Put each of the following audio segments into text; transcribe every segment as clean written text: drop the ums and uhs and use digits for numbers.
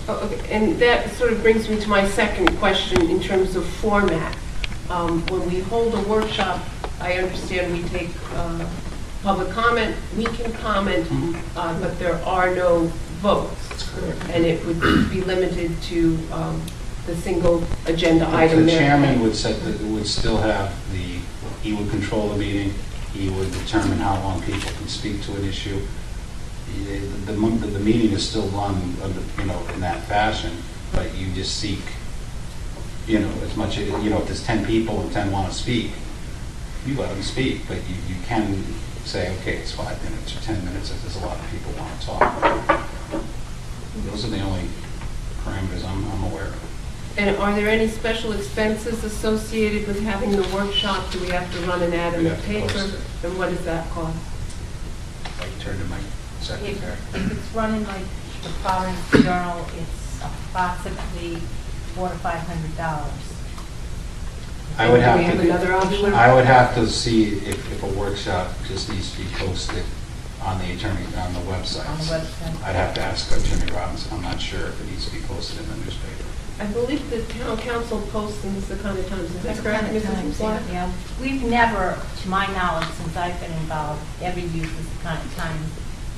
Oh, okay. And that sort of brings me to my second question in terms of format. When we hold a workshop, I understand we take public comment, we can comment, but there are no votes. That's correct. And it would be limited to the single agenda item. The there. chairman would still have he would control the meeting, he would determine how long people can speak to an issue. The meeting is still run, in that fashion, but you just seek, as much, if there's 10 people and 10 want to speak, you let them speak, but you can say, okay, it's 5 minutes or 10 minutes if there's a lot of people who want to talk. Those are the only parameters I'm aware of. And are there any special expenses associated with having the workshop? Do we have to run an ad in We the have to paper? post it. And what does that cost? I can turn to my secretary. If it's running like the Providence Journal, it's approximately $400 to $500. I would Do we have another option? I would have to see if a workshop just needs to be posted on the website. On the website. I'd have to ask Attorney Robinson. I'm not sure if it needs to be posted in the newspaper. I believe the town council posts in the kind of times. Is that It's correct, kind of Mrs. times, Black? yeah. We've never, to my knowledge, since I've been involved, ever used this kind of times.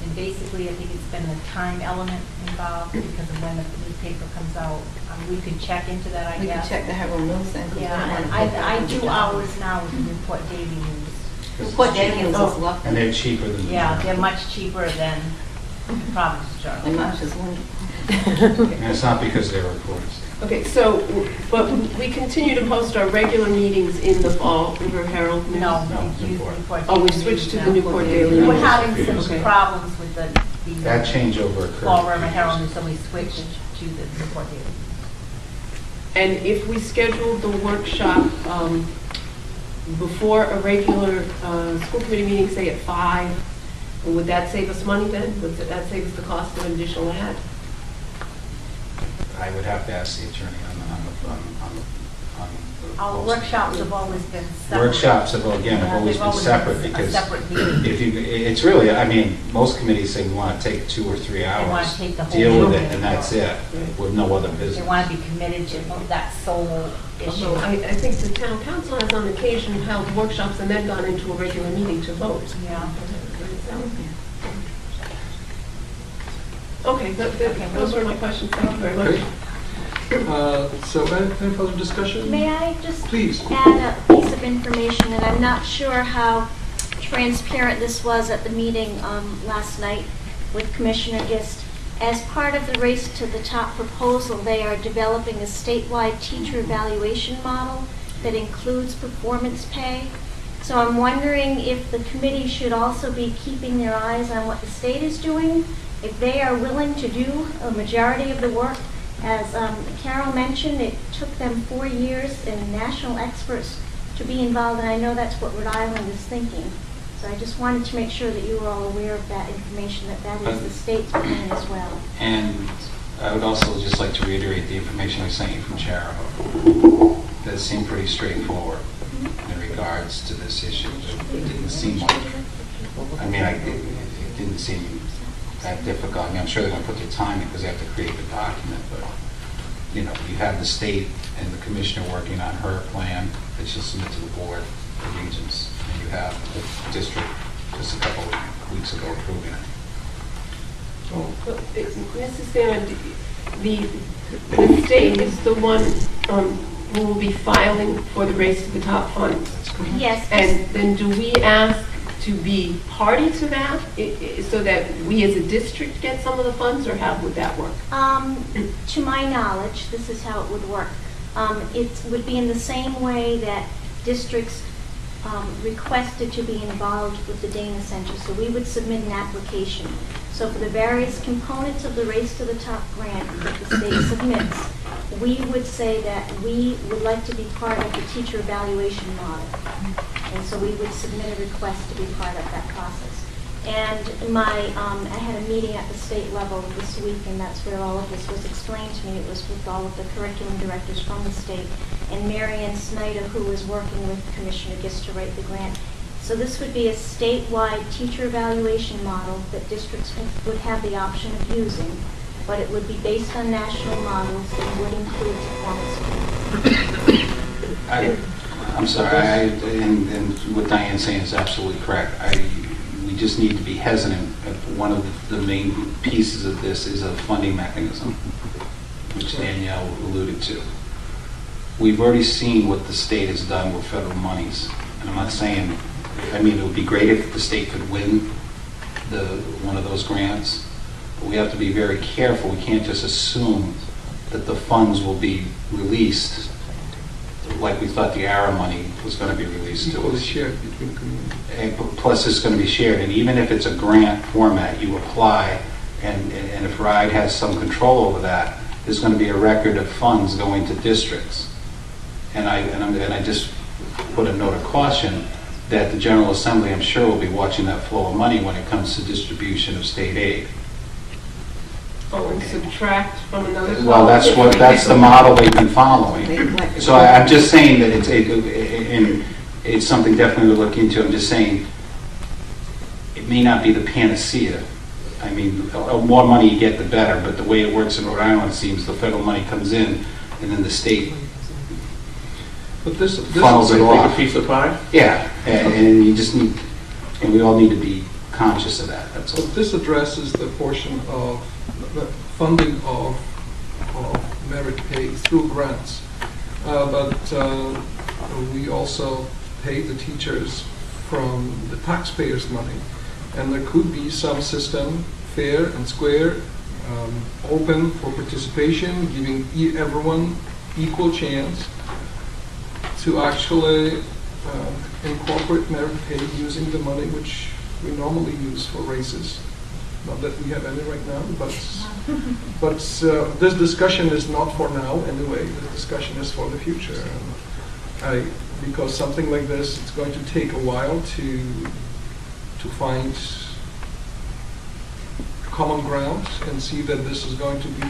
And basically, I think it's been the time element involved because of when the newspaper comes out. We could check into that, I We can guess. check the Herald News and. Yeah, and I do hours now with the Report Daily News. Report Daily News is Oh. lovely. And they're cheaper than the Yeah, Journal. they're much cheaper than the Providence Journal. And much is wonderful. And it's not because they're reporters. Okay, so, but we continue to post our regular meetings in the Fall River Herald News? No, No, we use Newport. Report Oh, we Daily switched to News the now. Newport Daily We're News. having some Okay. problems with the That changeover occurred. Fall River Herald News, so we switched to the Report Daily News. And if we scheduled the workshop before a regular school committee meeting, say at 5, would that save us money then? Would that save us the cost of an additional ad? I would have to ask the attorney on the Our posting. workshops have always been separate. Workshops have, again, have always They've been separate been a because separate meeting. if you, it's really, most committees say we want to take 2 or 3 wanna hours, take the whole deal with it, meeting. and that's it, with no other They business. want to be committed to that sole issue. Although I think the town council has on occasion held workshops and then gone into a regular meeting to vote. Yeah. Okay, those were my questions. Thank you very much. Okay. So any further discussion? May I just Please. add a piece of information, and I'm not sure how transparent this was at the meeting last night with Commissioner Gist. As part of the Race to the Top proposal, they are developing a statewide teacher evaluation model that includes performance pay. So I'm wondering if the committee should also be keeping their eyes on what the state is doing, if they are willing to do a majority of the work. As Carol mentioned, it took them 4 years and national experts to be involved, and I know that's what Rhode Island is thinking. So I just wanted to make sure that you were all aware of that information, that is the state's plan as well. And I would also just like to reiterate the information I sent you from Charahoe. That seemed pretty straightforward in regards to this issue. It didn't seem like, it didn't seem that difficult. I'm sure they're going to put their time in because they have to create the document, but, you have the state and the commissioner working on her plan that she'll submit to the board of regents, and you have the district just a couple of weeks ago approving it. Mrs. Salmon, the state is the one who will be filing for the Race to the Top fund. Yes. And then do we ask to be party to that so that we as a district get some of the funds, or how would that work? To my knowledge, this is how it would work. It would be in the same way that districts requested to be involved with the Dana Center. So we would submit an application. So for the various components of the Race to the Top grant that the state submits, we would say that we would like to be part of the teacher evaluation model. And so we would submit a request to be part of that process. And I had a meeting at the state level this week, and that's where all of this was explained to me. It was with all of the curriculum directors from the state, and Marianne Snyder, who was working with Commissioner Gist to write the grant. So this would be a statewide teacher evaluation model that districts would have the option of using. but it would be based on national models and would include performance. I'm sorry, and what Diane's saying is absolutely correct. We just need to be hesitant. One of the main pieces of this is a funding mechanism, which Danielle alluded to. We've already seen what the state has done with federal monies. And I'm not saying, I mean, it would be great if the state could win one of those grants, but we have to be very careful. We can't just assume that the funds will be released like we thought the ARA money was going to be released to Equally us. shared between communities. And plus, it's going to be shared, and even if it's a grant format, you apply, and if RIDE has some control over that, there's going to be a record of funds going to districts. And I just put a note of caution that the General Assembly, I'm sure, will be watching that flow of money when it comes to distribution of state aid. Oh, and subtract from another. Well, that's the model they've been following. So I'm just saying that it's something definitely to look into. I'm just saying it may not be the panacea. I mean, the more money you get, the better, but the way it works in Rhode Island, it seems the federal money comes in and then the state But this funnels it off. piece of pie. Yeah, and you just need, and we all need to be conscious of that, that's all. But this addresses the portion of the funding of merit pay through grants. But we also pay the teachers from the taxpayers' money. And there could be some system, fair and square, open for participation, giving everyone equal chance to actually incorporate merit pay using the money which we normally use for raises. Not that we have any right now, but this discussion is not for now anyway. The discussion is for the future. And because something like this, it's going to take a while to find common ground and see that this is going to be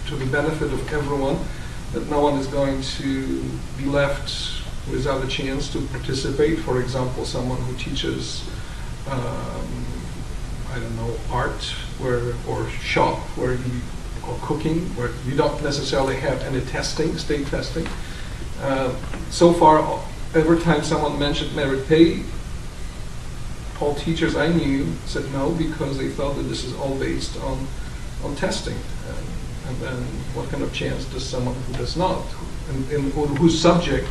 to the benefit of everyone, that no one is going to be left without a chance to participate. For example, someone who teaches I don't know, art or shop or cooking, where you don't necessarily have any testing, state testing. So far, every time someone mentioned merit pay, all teachers I knew said no, because they felt that this is all based on testing. And then what kind of chance does someone who does not, and whose subject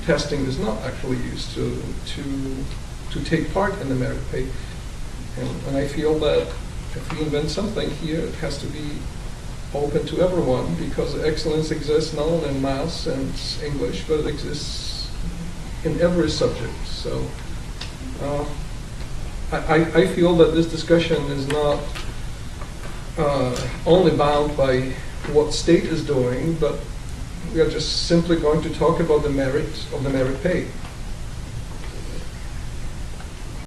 testing is not actually used to take part in the merit pay? And I feel that if we invent something here, it has to be open to everyone, because excellence exists not only in math and English, but it exists in every subject. So I feel that this discussion is not only bound by what state is doing, but we are just simply going to talk about the merit of the merit pay.